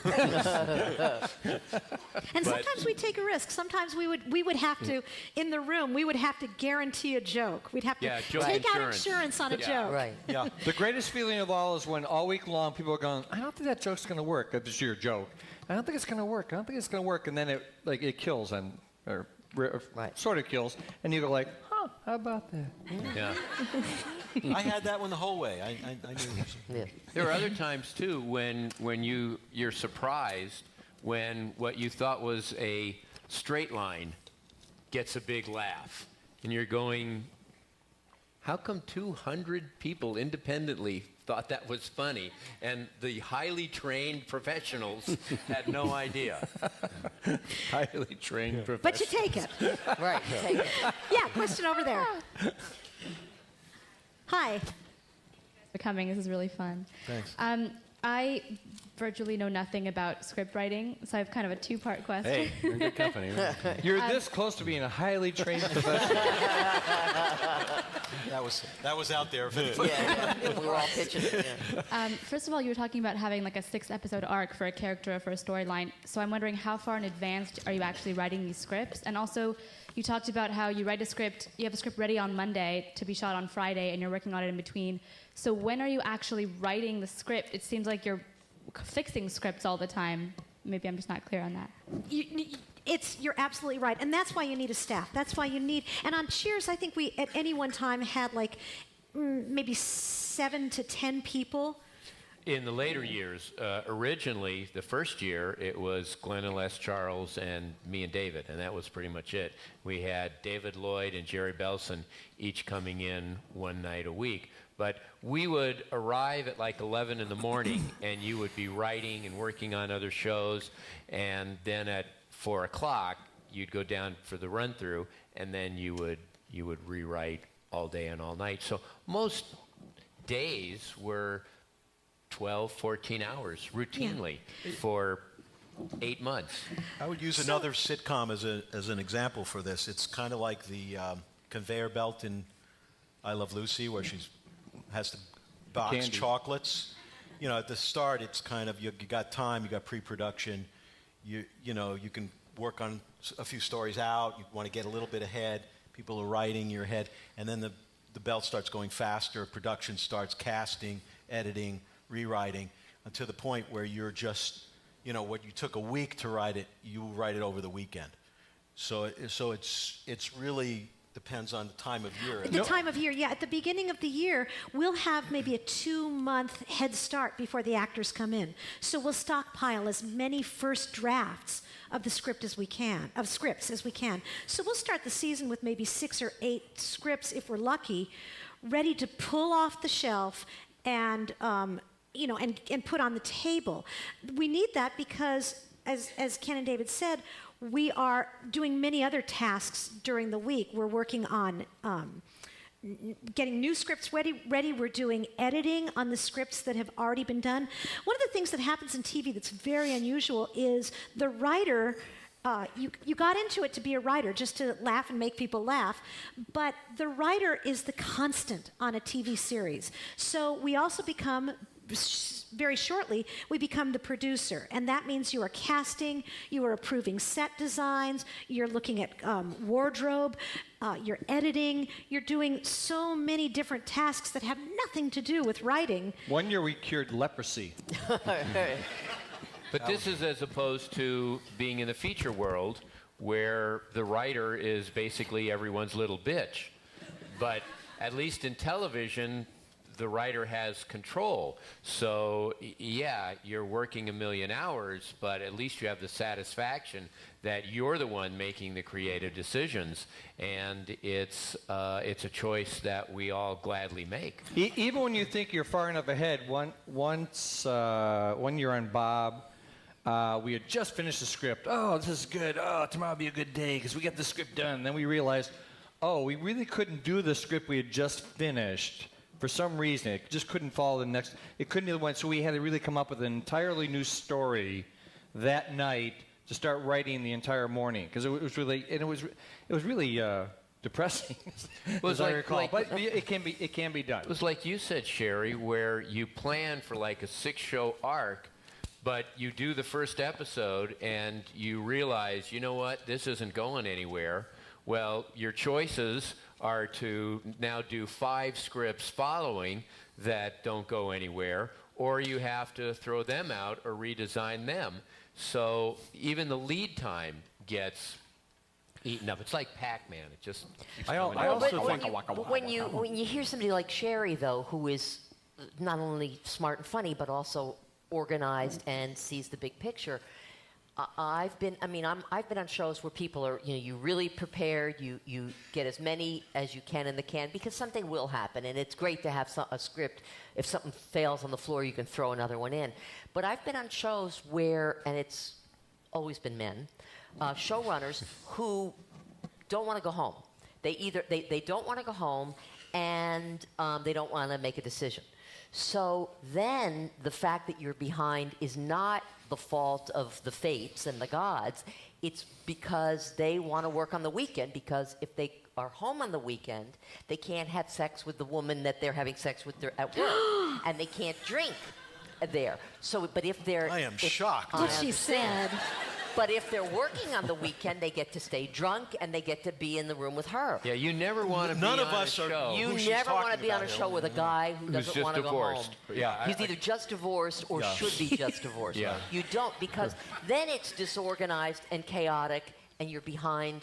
And sometimes we take a risk. Sometimes we would have to, in the room, we would have to guarantee a joke. We'd have to take out insurance on a joke. Right. Yeah. The greatest feeling of all is when all week long people are going, I don't think that joke's going to work. That's your joke. I don't think it's going to work. I don't think it's going to work. And then it kills or sort of kills. And you go like, huh, how about that? Yeah. I had that one the whole way. I knew. Yeah. There are other times too when you're surprised when what you thought was a straight line gets a big laugh, and you're going, how come 200 people independently thought that was funny, and the highly trained professionals had no idea? Highly trained professionals. But you take it. Right. Take it. Yeah, question over there. Hi. For coming. This is really fun. Thanks. I virtually know nothing about script writing, so I have kind of a 2-part question. Hey, you're in good company. You're this close to being a highly trained professional. That was out there. Yeah. We were all pitching it. Yeah. First of all, you were talking about having like a 6-episode arc for a character or for a storyline. So I'm wondering how far in advance are you actually writing these scripts? And also, you talked about how you write a script, you have a script ready on Monday to be shot on Friday, and you're working on it in between. So when are you actually writing the script? It seems like you're fixing scripts all the time. Maybe I'm just not clear on that. You're absolutely right, and that's why you need a staff. That's why you need. And on Cheers, I think we at any one time had like maybe 7 to 10 people. In the later years, originally, the first year, it was Glenn and Les Charles and me and David, and that was pretty much it. We had David Lloyd and Jerry Belson each coming in one night a week. But we would arrive at like 11 in the morning, and you would be writing and working on other shows, and then at 4 o'clock, you'd go down for the run-through, and then you would rewrite all day and all night. So most days were 12, 14 hours routinely for 8 months. I would use another sitcom as an example for this. It's kind of like the conveyor belt in I Love Lucy, where she has to box chocolates, at the start, it's kind of you got time, you got pre-production, you can work on a few stories out. You want to get a little bit ahead. People are writing, you're ahead, and then the belt starts going faster. Production starts casting, editing, rewriting, to the point where you're just, what you took a week to write it, you write it over the weekend. So it's really depends on the time of year. The time of year, yeah. At the beginning of the year, we'll have maybe a 2-month head start before the actors come in. So we'll stockpile as many first drafts of the scripts as we can. So we'll start the season with maybe 6 or 8 scripts, if we're lucky, ready to pull off the shelf and and put on the table. We need that because, as Ken and David said, we are doing many other tasks during the week. We're working on getting new scripts ready. We're doing editing on the scripts that have already been done. One of the things that happens in TV that's very unusual is the writer, you got into it to be a writer, just to laugh and make people laugh, but the writer is the constant on a TV series. So we also become, very shortly, we become the producer, and that means you are casting, you are approving set designs, you're looking at wardrobe, you're editing, you're doing so many different tasks that have nothing to do with writing. One year we cured leprosy. But this is as opposed to being in the feature world, where the writer is basically everyone's little bitch. But at least in television, the writer has control. So, yeah, you're working a million hours, but at least you have the satisfaction that you're the one making the creative decisions, and it's a choice that we all gladly make. Even when you think you're far enough ahead, one year on Bob, we had just finished the script. Oh, this is good. Oh, tomorrow will be a good day because we get the script done. Then we realized, oh, we really couldn't do the script we had just finished. For some reason, it just couldn't follow the next. It couldn't even went. So we had to really come up with an entirely new story that night to start writing the entire morning, because it was really depressing, as I recall. But it can be done. It was like you said, Sherry, where you plan for like a 6-show arc, but you do the first episode and you realize, you know what, this isn't going anywhere. Well, your choices are to now do 5 scripts following that don't go anywhere, or you have to throw them out or redesign them. So even the lead time gets eaten up. It's like Pac-Man. It just I also think when you hear somebody like Sherry, though, who is not only smart and funny but also organized and sees the big picture. I've been on shows where people are, you really prepared, you get as many as you can in the can, because something will happen, and it's great to have a script. If something fails on the floor, you can throw another one in. But I've been on shows where, and it's always been men, showrunners who don't want to go home. They don't want to go home, and they don't want to make a decision. So then the fact that you're behind is not the fault of the fates and the gods. It's because they want to work on the weekend, because if they are home on the weekend, they can't have sex with the woman that they're having sex with at work, and they can't drink there. So, but if they're... I am shocked. What she said. But if they're working on the weekend, they get to stay drunk and they get to be in the room with her. Yeah, you never want to be on a show. You never want to be on a show with a guy who doesn't want to go home. Yeah, he's either just divorced or should be just divorced. Yeah. You don't, because then it's disorganized and chaotic, and you're behind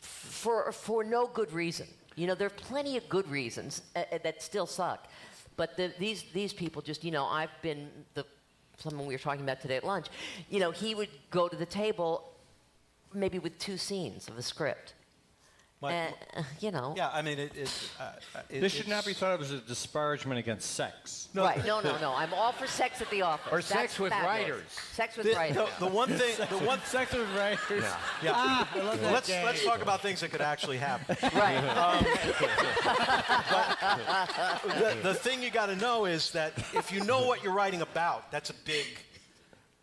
for no good reason. There are plenty of good reasons that still suck. But these people just, I've been someone we were talking about today at lunch, he would go to the table maybe with 2 scenes of a script. Yeah, I mean, this should not be thought of as a disparagement against sex. No. Right, no. I'm all for sex at the office. Or sex with writers. Sex with writers. The one thing, sex with writers. Yeah. I love that. Let's talk about things that could actually happen. Right. But the thing you got to know is that if you know what you're writing about, that's a big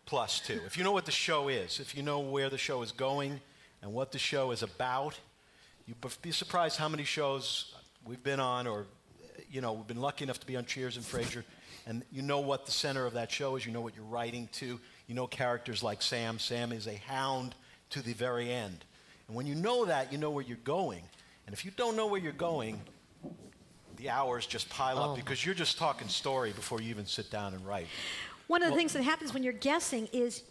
plus too. If you know what the show is, if you know where the show is going and what the show is about, you'd be surprised how many shows we've been on, or we've been lucky enough to be on Cheers and Frasier, and you know what the center of that show is, you know what you're writing to, you know characters like Sam. Sam is a hound to the very end. And when you know that, you know where you're going. And if you don't know where you're going, the hours just pile up because you're just talking story before you even sit down and write. One of the things that happens when you're guessing is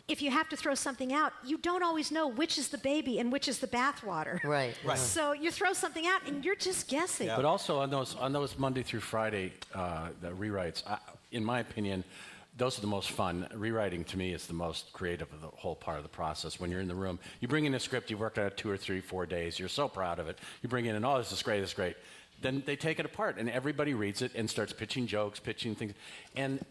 if you have to throw something out, you don't always know which is the baby and which is the bathwater. Right. So you throw something out and you're just guessing. But also on those Monday through Friday the rewrites, in my opinion, those are the most fun. Rewriting to me is the most creative of the whole part of the process. When you're in the room, you bring in a script, you've worked on it 2 or 3, 4 days, you're so proud of it. You bring in, and this is great, this is great. Then they take it apart, and everybody reads it and starts pitching jokes, pitching things. And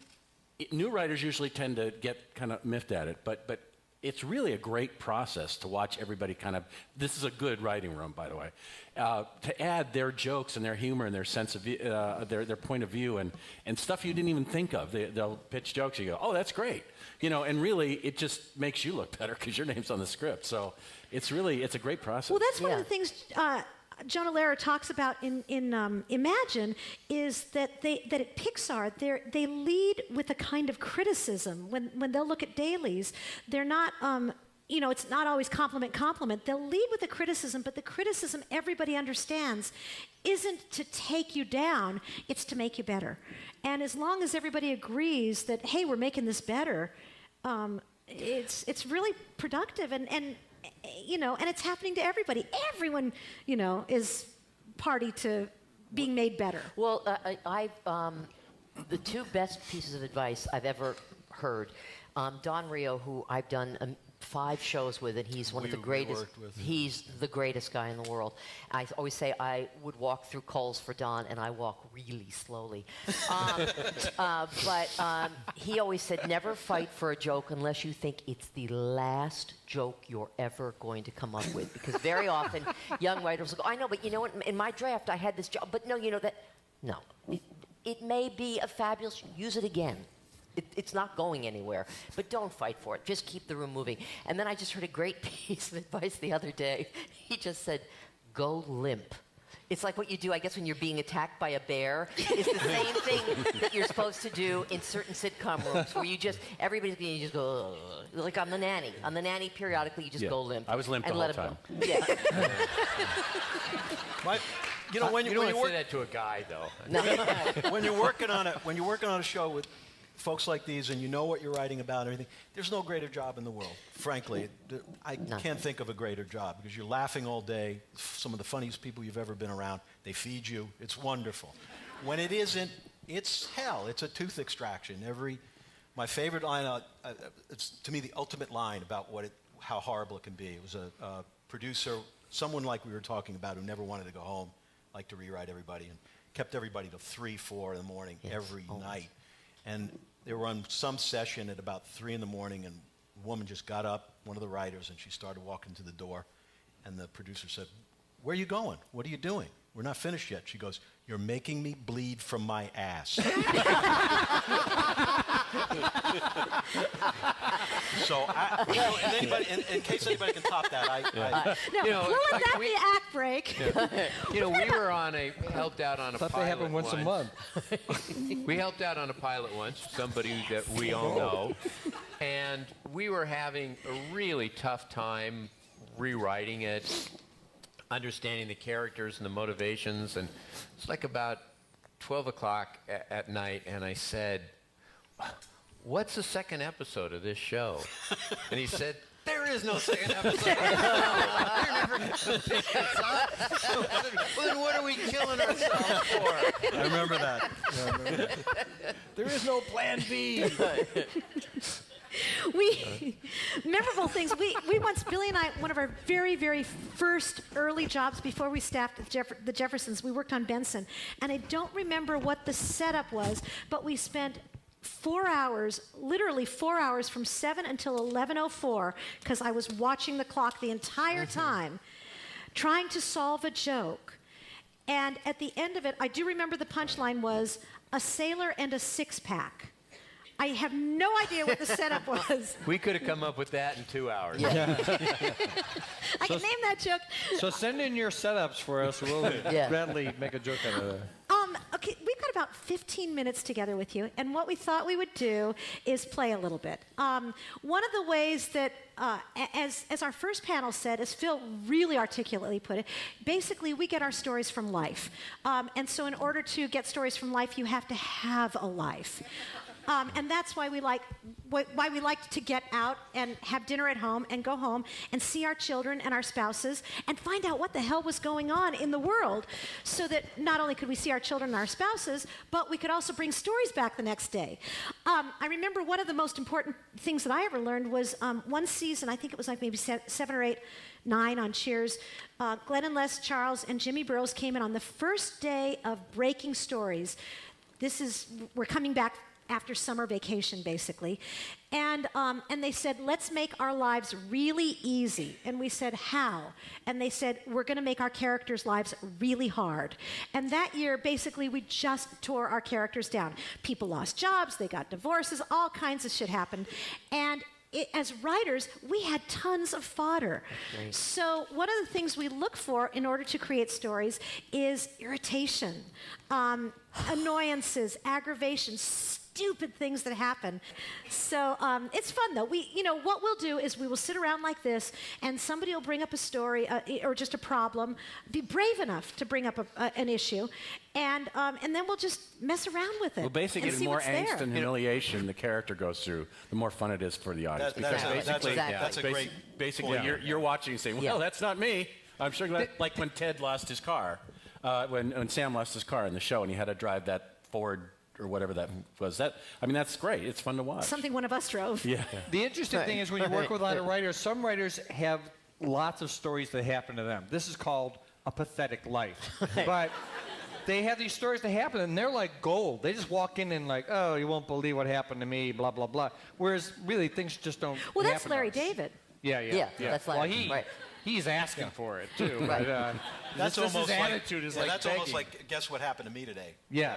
new writers usually tend to get kind of miffed at it, but it's really a great process to watch everybody kind of, this is a good writing room, by the way, to add their jokes and their humor and their sense of, their point of view and stuff you didn't even think of. They'll pitch jokes, you go, oh, that's great. And really, it just makes you look better because your name's on the script. So it's a great process. Well, that's one of the things Jonah Lehrer talks about in Imagine is that at Pixar they lead with a kind of criticism when they'll look at dailies. They're not it's not always compliment. They'll lead with a criticism, but the criticism everybody understands isn't to take you down, it's to make you better. And as long as everybody agrees that, hey, we're making this better, it's really productive and it's happening to everybody. Everyone, is party to being made better. Well, the 2 best pieces of advice I've ever heard, Don Rio, who I've done 5 shows with, and he's one of the greatest. He's the greatest guy in the world. I always say I would walk through Kohl's for Don, and I walk really slowly. But he always said, never fight for a joke unless you think it's the last joke you're ever going to come up with. Because very often, young writers will go, I know, but you know what? In my draft, I had this joke. But no, no. It may be a fabulous, use it again. It's not going anywhere, but don't fight for it. Just keep the room moving. And then I just heard a great piece of advice the other day. He just said, go limp. It's like what you do, I guess, when you're being attacked by a bear. It's the same thing that you're supposed to do in certain sitcom rooms where you just go, like on The Nanny. On The Nanny, periodically, you just go limp. I was limp the whole time. Yeah. When you don't say that to a guy, though. No. when you're working on a show with folks like these, and you know what you're writing about and everything, there's no greater job in the world. Frankly, I can't think of a greater job because you're laughing all day. Some of the funniest people you've ever been around. They feed you. It's wonderful. When it isn't, it's hell. It's a tooth extraction. My favorite line, it's to me the ultimate line about how horrible it can be. It was a producer, someone like we were talking about, who never wanted to go home, liked to rewrite everybody, and kept everybody till 3, 4 in the morning every night. And they were on some session at about 3 in the morning, and a woman just got up, one of the writers, and she started walking to the door. And the producer said, where are you going? What are you doing? We're not finished yet. She goes, you're making me bleed from my ass. So, in case anybody can top that, we'll let that be act break. We were helped out on a pilot. They happen once a month. We helped out on a pilot once, somebody that we all know, and we were having a really tough time rewriting it, understanding the characters and the motivations, and it's like about 12 o'clock at night, and I said, what's the second episode of this show? And he said, there is no second episode. You're never going to pick this up. Well, then what are we killing ourselves for? I remember that. There is no plan B. Memorable things. We once, Billy and I, one of our very, very first early jobs before we staffed the Jeffersons, we worked on Benson. And I don't remember what the setup was, but we spent 4 hours, literally 4 hours from 7 until 11:04, because I was watching the clock the entire time, trying to solve a joke. And at the end of it, I do remember the punchline was a sailor and a six-pack. I have no idea what the setup was. We could have come up with that in 2 hours. Yeah. I can name that joke. So send in your setups for us. We'll gladly make a joke out of that. Okay, we've got about 15 minutes together with you, and what we thought we would do is play a little bit. One of the ways that, as our first panel said, as Phil really articulately put it, basically we get our stories from life. And so in order to get stories from life, you have to have a life. And that's why we like to get out and have dinner at home and go home and see our children and our spouses and find out what the hell was going on in the world, so that not only could we see our children and our spouses, but we could also bring stories back the next day. I remember one of the most important things that I ever learned was one season, I think it was like maybe 7 or 8, 9 on Cheers, Glenn and Les Charles and Jimmy Burrows came in on the first day of breaking stories. We're coming back after summer vacation, basically. And they said, let's make our lives really easy. And we said, how? And they said, we're going to make our characters' lives really hard. And that year, basically, we just tore our characters down. People lost jobs, they got divorces, all kinds of shit happened. And as writers, we had tons of fodder. So one of the things we look for in order to create stories is irritation, annoyances, aggravation, stupid things that happen. So it's fun, though. What we'll do is we will sit around like this, and somebody will bring up a story or just a problem, be brave enough to bring up an issue, and then we'll just mess around with it. Well, basically, the more angst and humiliation the character goes through, the more fun it is for the audience. That's a great Basically, you're watching and saying, well, that's not me. I'm sure like when Ted lost his car, when Sam lost his car in the show, and he had to drive that Ford or whatever that was. That's great. It's fun to watch. Something one of us drove. Yeah. The interesting thing is when you work with a lot of writers, some writers have lots of stories that happen to them. This is called a pathetic life. But they have these stories that happen, and they're like gold. They just walk in and like, oh, you won't believe what happened to me, blah, blah, blah. Whereas really things just don't Well, that's happen Larry to us. David. Yeah, that's Larry. Well, he's asking for it, too. Right. But, That's his almost attitude is like that's begging. almost like guess what happened to me today. Yeah.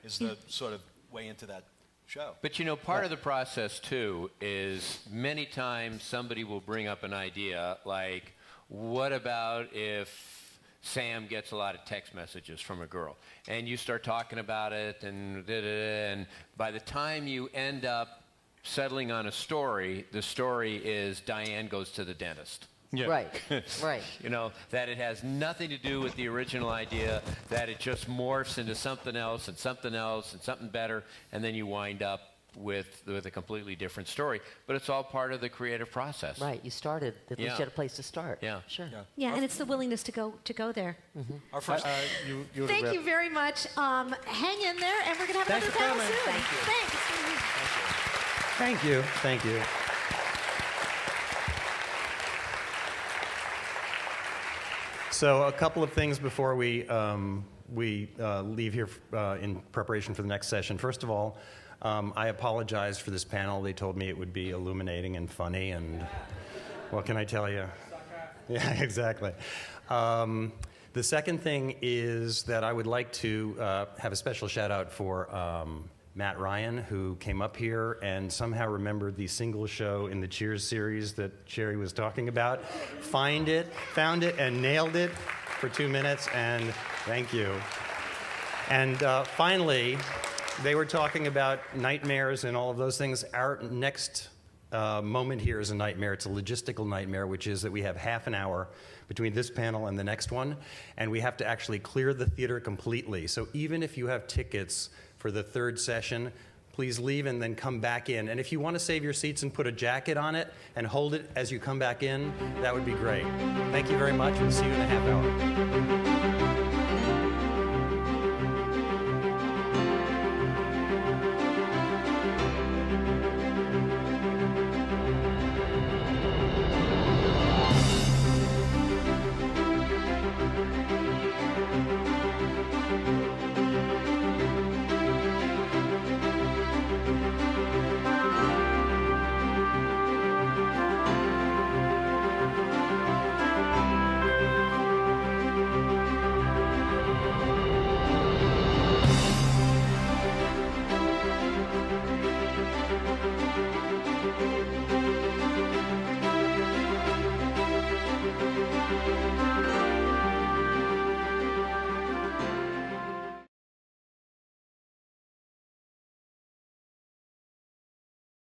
Is the sort of way into that show. But part of the process too is many times somebody will bring up an idea like, what about if Sam gets a lot of text messages from a girl? And you start talking about it and by the time you end up settling on a story, the story is Diane goes to the dentist. Yeah. Right. That it has nothing to do with the original idea, that it just morphs into something else and something else and something better, and then you wind up with a completely different story. But it's all part of the creative process. Right. You started. At least you had a place to start. Yeah. Sure. Yeah, and it's the willingness to go there. Mm-hmm. Our first, Thank you very much. Hang in there, and we're going to have another panel soon. Thank you. Thanks. Thank you. Thank you. So a couple of things before we leave here in preparation for the next session. First of all, I apologize for this panel. They told me it would be illuminating and funny, and what can I tell you? Yeah, exactly. The second thing is that I would like to have a special shout out for Matt Ryan, who came up here and somehow remembered the single show in the Cheers series that Sherry was talking about. Found it, and nailed it for 2 minutes, and thank you. And finally, they were talking about nightmares and all of those things. Our next moment here is a nightmare. It's a logistical nightmare, which is that we have half an hour between this panel and the next one, and we have to actually clear the theater completely. So even if you have tickets for the third session, please leave and then come back in. And if you want to save your seats and put a jacket on it and hold it as you come back in, that would be great. Thank you very much. We'll see you in a half hour.